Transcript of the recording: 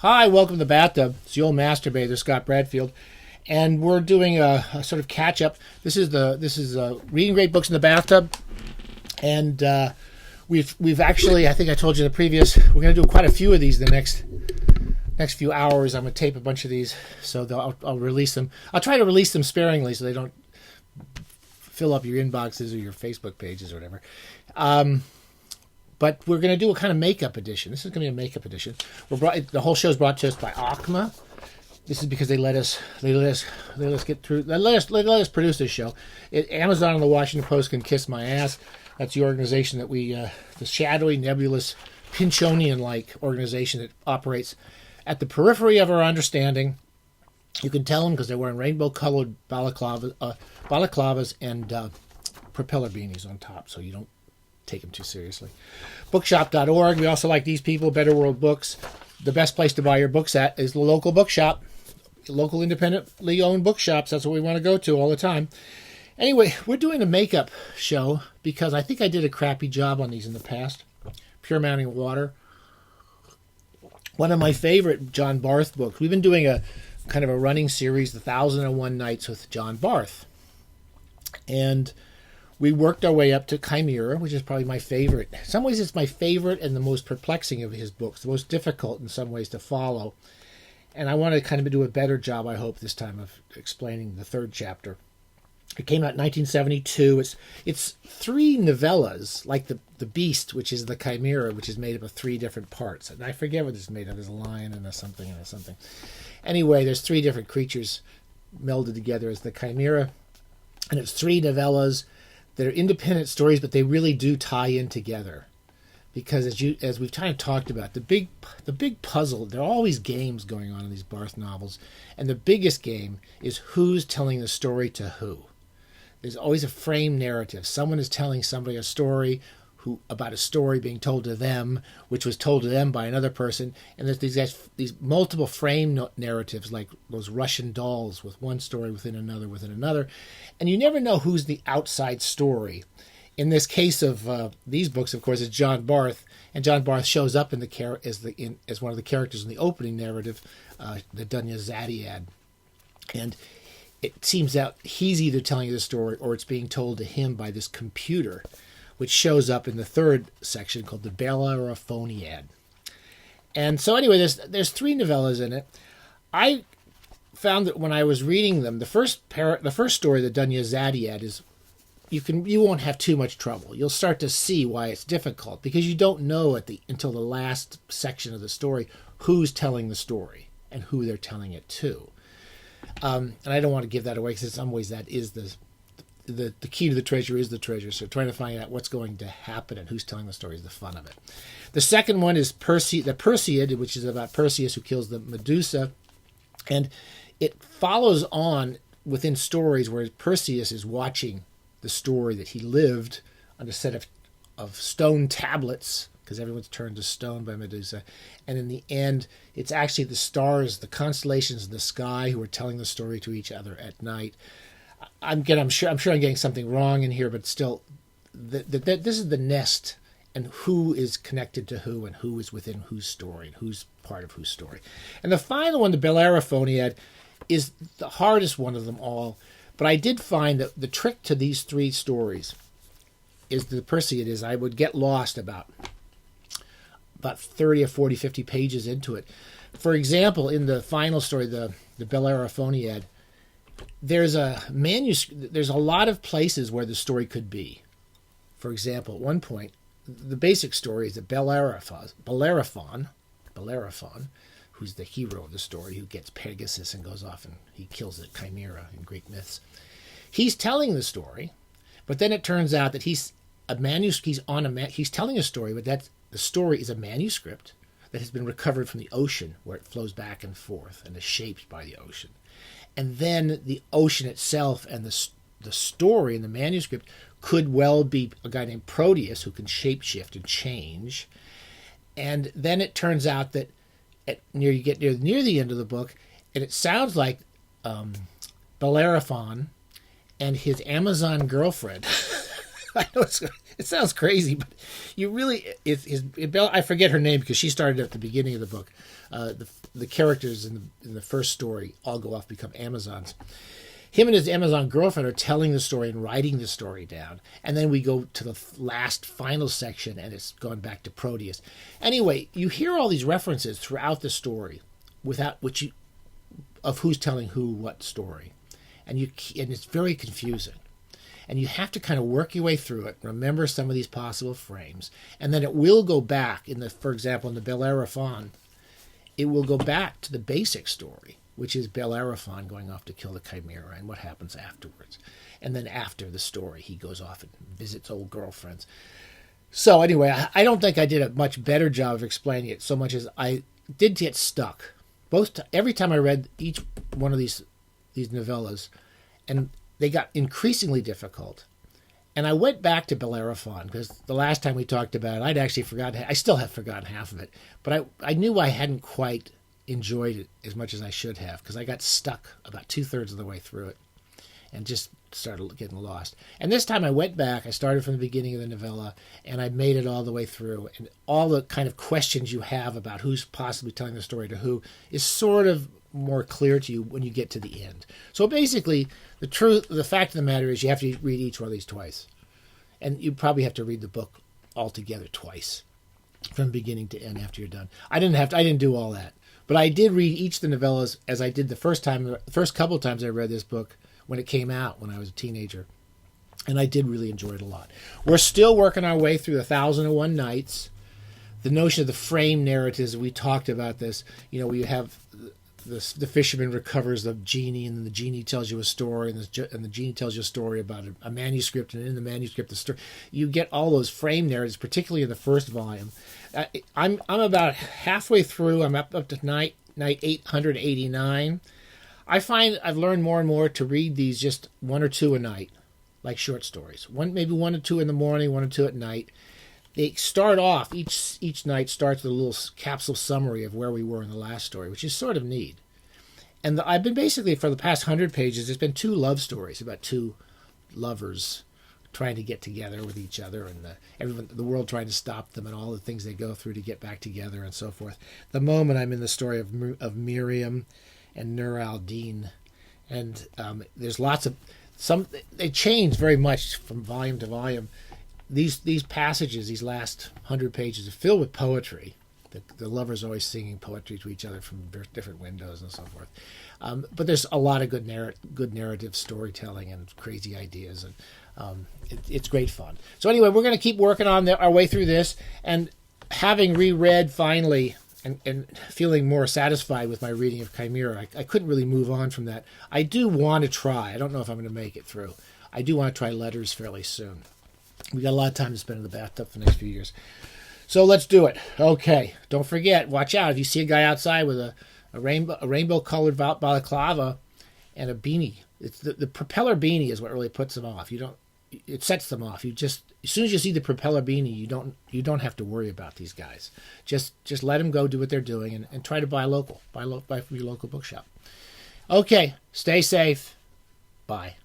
Hi, welcome to the Bathtub. It's the old masturbator, Scott Bradfield, and we're doing a sort of catch up. This is reading great books in the bathtub, and we've actually, I think I told you in the previous, we're going to do quite a few of these in the next few hours. I'm going to tape a bunch of these, so I'll release them. I'll try to release them sparingly so they don't fill up your inboxes or your Facebook pages or whatever. But we're going to do a kind of makeup edition. This is going to be a makeup edition. The whole show is brought to us by Acma. This is because they let us produce this show. Amazon and the Washington Post can kiss my ass. That's the organization that the shadowy, nebulous, Pynchonian-like organization that operates at the periphery of our understanding. You can tell them because they're wearing rainbow-colored balaclavas and propeller beanies on top, so you don't take them too seriously. Bookshop.org. We also like these people, Better World Books. The best place to buy your books at is the local bookshop. Local independently owned bookshops. That's what we want to go to all the time. Anyway, we're doing a makeup show because I think I did a crappy job on these in the past. Pure Mountain Water. One of my favorite John Barth books. We've been doing a kind of a running series, The 1001 Nights with John Barth. And we worked our way up to Chimera, which is probably my favorite. In some ways, it's my favorite and the most perplexing of his books, the most difficult in some ways to follow. And I want to kind of do a better job, I hope, this time of explaining the third chapter. It came out in 1972. It's three novellas, like the Beast, which is the Chimera, which is made up of three different parts. And I forget what it's made of. There's a lion and a something and a something. Anyway, there's three different creatures melded together as the Chimera. And it's three novellas. They're independent stories, but they really do tie in together, because as we've kind of talked about, the big puzzle. There are always games going on in these Barth novels, and the biggest game is who's telling the story to who. There's always a frame narrative. Someone is telling somebody a story about a story being told to them, which was told to them by another person, and there's these multiple frame narratives, like those Russian dolls, with one story within another, and you never know who's the outside story. In this case of these books, of course, it's John Barth, and John Barth shows up as one of the characters in the opening narrative, the Dunya Zadiad, and it seems that he's either telling you the story or it's being told to him by this computer, which shows up in the third section called the Bellerophoniad. And so anyway, there's three novellas in it. I found that when I was reading them, the first story, the Dunya Zadiad, is you won't have too much trouble. You'll start to see why it's difficult, because you don't know until the last section of the story who's telling the story and who they're telling it to. And I don't want to give that away, because in some ways that is the key to the treasure is the treasure. So trying to find out what's going to happen and who's telling the story is the fun of it. The second one is the Perseid, which is about Perseus who kills the Medusa. And it follows on within stories where Perseus is watching the story that he lived on a set of stone tablets, because everyone's turned to stone by Medusa. And in the end, it's actually the stars, the constellations in the sky, who are telling the story to each other at night. I'm sure I'm getting something wrong in here, but still, this is the nest, and who is connected to who, and who is within whose story, and who's part of whose story. And the final one, the Bellerophoniad, is the hardest one of them all. But I did find that the trick to these three stories is the Perseid is I would get lost about 30 or 40, 50 pages into it. For example, in the final story, the Bellerophoniad, there's a manuscript. There's a lot of places where the story could be. For example, at one point, the basic story is that Bellerophon, who's the hero of the story, who gets Pegasus and goes off and he kills the Chimera in Greek myths. He's telling the story, but then it turns out that he's telling a story, but the story is a manuscript that has been recovered from the ocean, where it flows back and forth and is shaped by the ocean. And then the ocean itself and the story in the manuscript could well be a guy named Proteus, who can shapeshift and change. And then it turns out that you get near the end of the book, and it sounds like Bellerophon and his Amazon girlfriend. I know It sounds crazy, but you really, I forget her name because she started at the beginning of the book. The characters in the first story all go off, become Amazons. Him and his Amazon girlfriend are telling the story and writing the story down. And then we go to the last final section, and it's going back to Proteus. Anyway, you hear all these references throughout the story of who's telling who what story. And it's very confusing. And you have to kind of work your way through it, remember some of these possible frames. And then it will go back, for example, in the Bellerophon, it will go back to the basic story, which is Bellerophon going off to kill the Chimera and what happens afterwards. And then after the story, he goes off and visits old girlfriends. So anyway, I don't think I did a much better job of explaining it so much as I did get stuck. Every time I read each one of these novellas, and they got increasingly difficult. And I went back to Bellerophon because the last time we talked about it, I'd actually forgotten. I still have forgotten half of it. But I knew I hadn't quite enjoyed it as much as I should have because I got stuck about 2/3 of the way through it and just started getting lost. And this time I went back, I started from the beginning of the novella, and I made it all the way through. And all the kind of questions you have about who's possibly telling the story to who is sort of more clear to you when you get to the end. So basically, the fact of the matter is you have to read each one of these twice. And you probably have to read the book altogether twice from beginning to end after you're done. I didn't do all that. But I did read each of the novellas as I did the first couple of times I read this book when it came out when I was a teenager. And I did really enjoy it a lot. We're still working our way through 1001 Nights. The notion of the frame narratives, we talked about this. Where you have the fisherman recovers the genie, and then the genie tells you a story, and the genie tells you a story about a manuscript, and in the manuscript, the story. You get all those frame narratives, particularly in the first volume. I'm about halfway through. I'm up to night 889. I find I've learned more and more to read these just one or two a night, like short stories. Maybe one or two in the morning, one or two at night. They start off, each night starts with a little capsule summary of where we were in the last story, which is sort of neat. And I've been basically, for the past 100 pages, there's been 2 love stories about 2 lovers trying to get together with each other, and the world trying to stop them, and all the things they go through to get back together and so forth. The moment I'm in the story of Miriam and Nur al-Din, and there's lots of they change very much from volume to volume. These passages, these last 100 pages, are filled with poetry. The lovers always singing poetry to each other from different windows and so forth. But there's a lot of good narrative storytelling and crazy ideas, and it's great fun. So anyway, we're going to keep working on our way through this, and having reread finally and feeling more satisfied with my reading of Chimera, I couldn't really move on from that. I do want to try. I don't know if I'm going to make it through. I do want to try Letters fairly soon. We got a lot of time to spend in the bathtub for the next few years. So let's do it. Okay. Don't forget, watch out. If you see a guy outside with a rainbow-colored balaclava and a beanie, it's the propeller beanie is what really puts them off. It sets them off. As soon as you see the propeller beanie, you don't have to worry about these guys. Just let them go do what they're doing and try to buy local. Buy from your local bookshop. Okay. Stay safe. Bye.